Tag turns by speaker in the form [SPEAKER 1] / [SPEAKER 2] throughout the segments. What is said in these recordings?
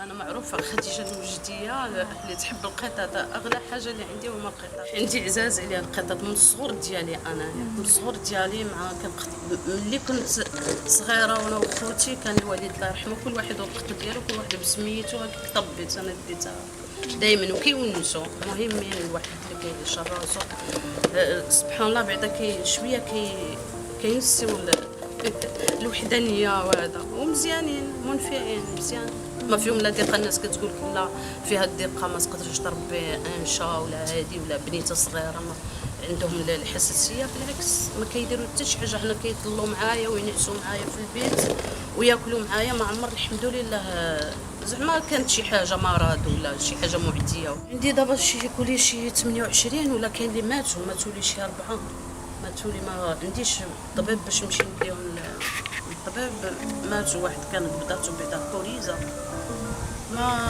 [SPEAKER 1] انا معروفه خديجه المجديه اللي تحب القطط. اغلى حاجه اللي عندي هما القطط. عندي عزاز عليا القطط من الصغر ديالي. انا من الصغر ديالي مع ملي كنت صغيره وانا وخوتي كان الوالد الله يرحمه كل واحد والقط ديالو، كل واحد بسميتو. هكاك طبيت انا ديتها دائما وكيونسوا. مهمين الواحد اللي كيعيش راسو سبحان الله بعدا شويه كينسيو الوحدانيه وهذا، ومزيانين منفعين مزيان. ما فيهم لا دقه. الناس كتقول لك لا فيها الدقه ما تقدرش تربي انشا ولا هادي ولا بنيته صغيره ما عندهم الحساسيه. بالعكس ما كيديروا حتى شي حاجه. حنا كيطلوا معايا وينعسوا معايا في البيت وياكلوا معايا. ما عمر الحمد لله زعما كانت شي حاجه مرض ولا شي حاجه معديه. عندي دابا يقول لي شي 28 ولا كاين اللي ماتوا لي شي 4 ماتوا لي. ما عنديش طبيب باش نمشي نديهم الطبيب. ماتوا واحد كان بداتو بعدا بوليزا. ما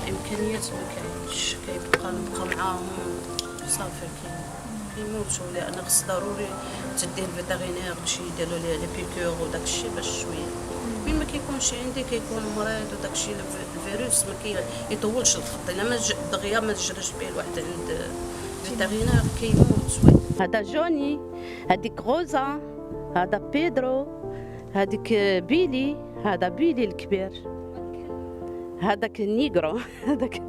[SPEAKER 1] الامكانيات ما كاينش. نبقى معاهم صافي كيموتوا. لان خص ضروري تديه الفيترينير باش يديروا لي بيكور وداك الشيء باش شويه. وين ما كيكونش عندي كيكون مريض وداك الشيء الفيروس ما كيطولش الخط. الا ما دغيا ما تجرش به الواحد عند الفيترينير كيموت. هذا جوني، هذيك غوزا، هذا بيدرو، هذيك بيلي، هذا بيلي الكبير، هذاك النيغرو، هذاك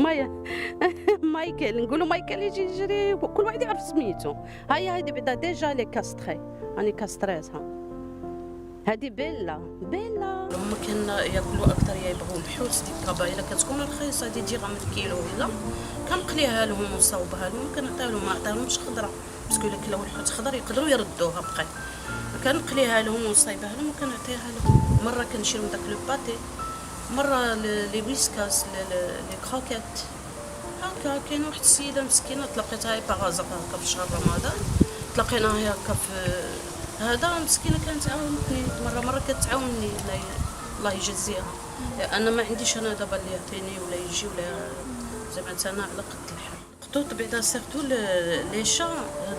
[SPEAKER 1] مايكل. نقولوا مايكل يجي يجري وكل واحد يعرف سميتو. هادي بعدا ديجا لي كاستري، راني كاستريتها. هادي بيلا هما كان ياكلوا اكثر يبغوا الحوت ديك الكبايله. الا كتكون رخيصه هادي 10 درهم الكيلو ولا كنقليها لهم ونصاوبها لهم. كنعطيها لهم ما عطيهمش خضره باسكو الا كلاو الحوت خضر يقدروا يردوها بقى. كنقليها لهم ونصايبها لهم وكنعطيها لهم. مره كنشري من داك لو باتي، مره لي ويسكاس لي كروكيت. هكا كاين واحد السيده مسكينه تلاقيتها هي باغازا هكا في شهر رمضان. تلاقيناها هكا في هذا مسكينه كانت تعاونتني مره كتعاونني الله يجزيها. انا ما عنديش انا دابا اللي يعطيني ولا يجي ولا زعما انا على قد الحال. القطوط بعدا سيرتو لي شا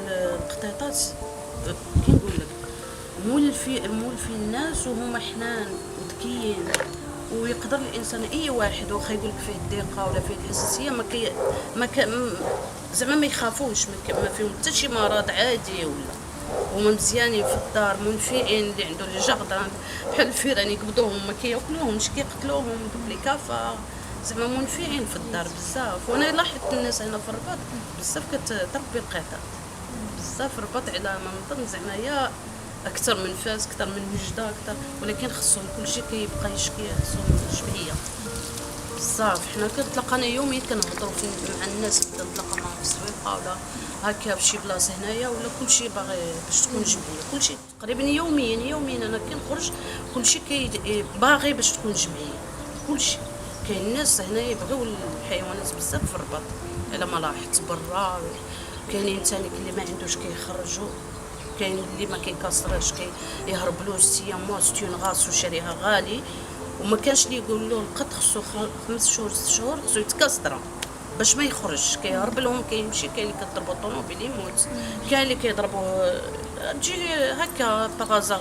[SPEAKER 1] القطيطات كي نقول لك مولفين الناس وهما حنان وذكيين. ويقدر الانسان اي واحد واخا يقول لك فيه الضيقه ولا فيه الحساسيه زعما ما يخافوش. ما فيهم حتى شي مرض عادي ولا. هما مزيانين في الدار منفعين. اللي عنده لي جاردان بحال الفيران يقبضوهم ما كياكلوهمش كيقتلوهم دوك لي كافه. زعما منفعين في الدار بزاف. وانا لاحظت الناس هنا في الرباط بزاف كتربي القطط بزاف. الرباط على ما نظن زعما هي اكثر من فاس اكثر من وجده اكثر. ولكن خصهم كلشي كيبقى يشكي خصهم جمعيه بزاف. حنا كنتلاقانا يوميا كنهضروا مع الناس. كنتلاقى معاهم في السويقه ولا هكا بشي بلاصه هنايا ولا كلشي باغي باش تكون جمعيه. كلشي تقريبا يوميا انا كنخرج كلشي باغي باش تكون جمعيه. كلشي كاين الناس هنا يبغيو الحيوانات بزاف في الرباط على ما لاحظت. برا كاينين ثاني اللي ما عندوش كيخرجوا. كاين اللي ما كيكسرش كيهرب له 6 ايام موستون غاسو شاريها غالي. وما كانش اللي يقول له القط خصو 5 شهور 6 شهور خصو يتكسر باش ما يخرجش. كيهرب لهم كيمشي. كاين اللي كضربوا الطوموبيل يموت. كاين اللي كيضربوا تجي هكا باغازا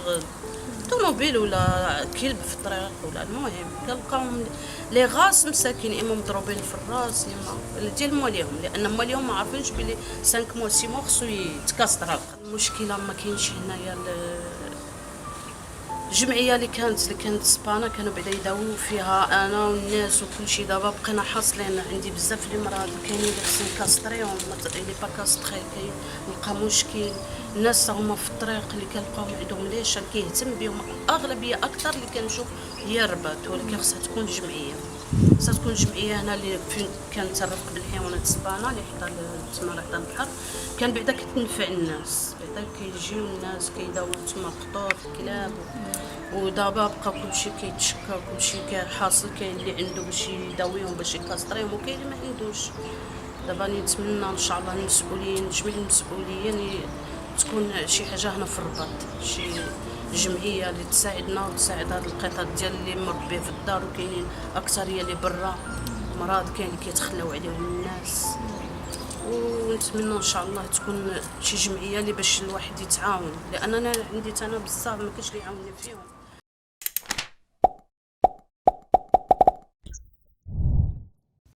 [SPEAKER 1] طوموبيل ولا كلب في الطريق ولا. المهم كنلقاهم لي غاس مساكين اما مضروبين في الراس اما ديال مواليهم. لان مواليهم ما عارفينش بلي 5 موا 6 موا خصو يتكسر. المشكله ما كاينش هنايا الجمعيه اللي كانت سبانا كانوا بعدا يداويو فيها انا والناس وكلشي. دابا بقينا حاصلين عندي بزاف لي مرض كاينين اللي خصني كاستريهم اللي با كاستري كيلقى مشكل. الناس هما في الطريق اللي كنلقاهم عندهم ليش كيهتم بهم. اغلبيه اكثر اللي كنشوف هي الرباط. ولكن خصها تكون جمعيه. خصها تكون جمعيه هنا اللي فين كانت الرفق بالحيوانات سبانا اللي حدا تما حدا البحر. كان بعدا كتنفع الناس بعدا كيجيو الناس كيداويو تما قطوط كلاب. ودابا بقى كلشي كيتشكى كلشي حاصل. كاين اللي عنده باش يداويهم باش يكاستريهم وكاين اللي ما عندوش. دابا نتمنى ان شاء الله المسؤولين جميع المسؤولين تكون شي حاجه هنا في الرباط. شي جمعيه اللي تساعدنا وتساعد هاد القطط ديال اللي مربيه في الدار. وكاينين اكثريه اللي برا مرض كاين اللي كيتخلاو عليهم الناس. ونتمنى ان شاء الله تكون شي جمعيه اللي باش الواحد يتعاون. لان انا عندي انا بزاف ما كاينش اللي يعاونني فيهم.